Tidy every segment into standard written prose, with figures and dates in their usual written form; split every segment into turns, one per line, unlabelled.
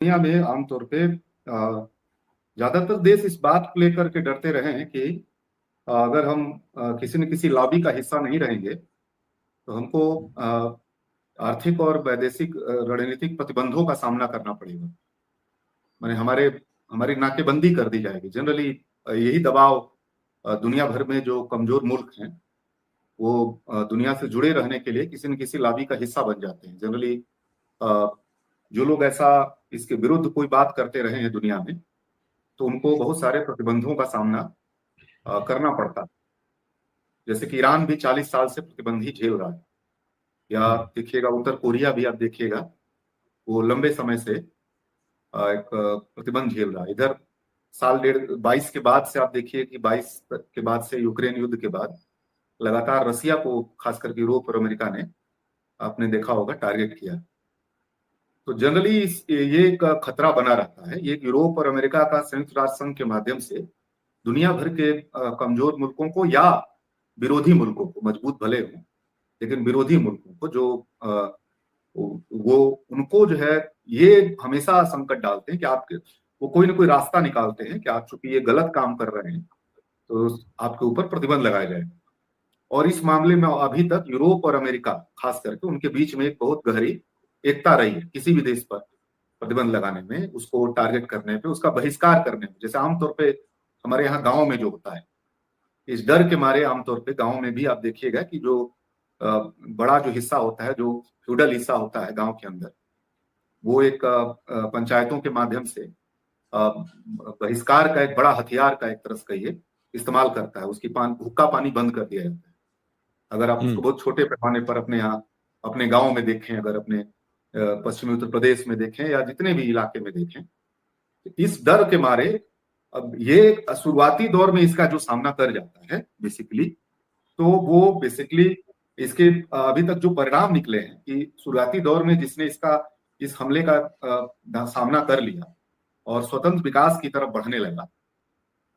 दुनिया में आमतौर पे ज्यादातर देश इस बात को लेकर के डरते रहे हैं कि अगर हम किसी न किसी लॉबी का हिस्सा नहीं रहेंगे तो हमको आर्थिक और वैदेशिक रणनीतिक प्रतिबंधों का सामना करना पड़ेगा। माने हमारे हमारी नाकेबंदी कर दी जाएगी। जनरली यही दबाव दुनिया भर में जो कमजोर मुल्क हैं वो दुनिया से जुड़े रहने के लिए किसी न किसी लॉबी का हिस्सा बन जाते हैं। जनरली जो लोग ऐसा इसके विरुद्ध कोई बात करते रहे हैं दुनिया में, तो उनको बहुत सारे प्रतिबंधों का सामना करना पड़ता है। जैसे कि ईरान भी 40 साल से प्रतिबंध ही झेल रहा है, या देखिएगा उत्तर कोरिया भी आप देखिएगा वो लंबे समय से एक प्रतिबंध झेल रहा है। इधर साल 22 के बाद से आप देखिए कि 22 के बाद से यूक्रेन युद्ध के बाद लगातार रसिया को, खासकर यूरोप और अमेरिका ने, आपने देखा होगा, टारगेट किया। तो जनरली ये एक खतरा बना रहता है। ये यूरोप और अमेरिका का संयुक्त राष्ट्र संघ के माध्यम से दुनिया भर के कमजोर मुल्कों को या विरोधी मुल्कों को, मजबूत भले हों लेकिन विरोधी मुल्कों को, जो वो उनको जो है ये हमेशा संकट डालते हैं कि आपके, वो कोई ना कोई रास्ता निकालते हैं कि आप चूंकि ये गलत काम कर रहे हैं तो आपके ऊपर प्रतिबंध लगाए जाए। और इस मामले में अभी तक यूरोप और अमेरिका खास करके उनके बीच में एक बहुत गहरी एकता रही है। किसी भी देश पर प्रतिबंध लगाने में, उसको टारगेट करने पे, उसका बहिष्कार करने में, जैसे आमतौर पे हमारे यहाँ गांव में जो होता है, इस डर के मारे आमतौर पे गांव में भी आप देखिएगा कि जो बड़ा जो हिस्सा होता है, जो फ्यूडल हिस्सा होता है गांव के अंदर, वो एक पंचायतों के माध्यम से बहिष्कार का एक बड़ा हथियार का एक तरह से कहिए इस्तेमाल करता है। उसकी हुक्का पानी बंद कर दिया जाता है। अगर आप उसको बहुत छोटे पैमाने पर अपने यहाँ अपने गांव में देखें, अगर अपने पश्चिमी उत्तर प्रदेश में देखें या जितने भी इलाके में देखें, तो इस डर के मारे अब ये शुरुआती दौर में इसका जो सामना कर जाता है बेसिकली, तो वो बेसिकली इसके अभी तक जो परिणाम निकले हैं कि शुरुआती दौर में जिसने इस हमले का सामना कर लिया और स्वतंत्र विकास की तरफ बढ़ने लगा,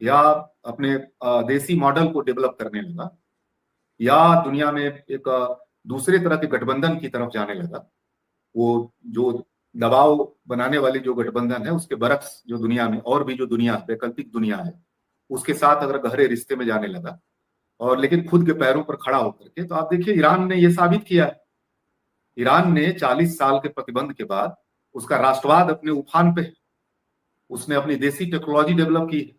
या अपने देसी मॉडल को डेवलप करने लगा, या दुनिया में एक दूसरे तरह के गठबंधन की तरफ जाने लगा, वो जो दबाव बनाने वाली जो गठबंधन है उसके बरक्स जो दुनिया में और भी जो दुनिया, वैकल्पिक दुनिया है, उसके साथ अगर गहरे रिश्ते में जाने लगा और लेकिन खुद के पैरों पर खड़ा होकर के, तो आप देखिए ईरान ने ये साबित किया है। ईरान ने 40 साल के प्रतिबंध के बाद उसका राष्ट्रवाद अपने उफान पे है। उसने अपनी देसी टेक्नोलॉजी डेवलप की है।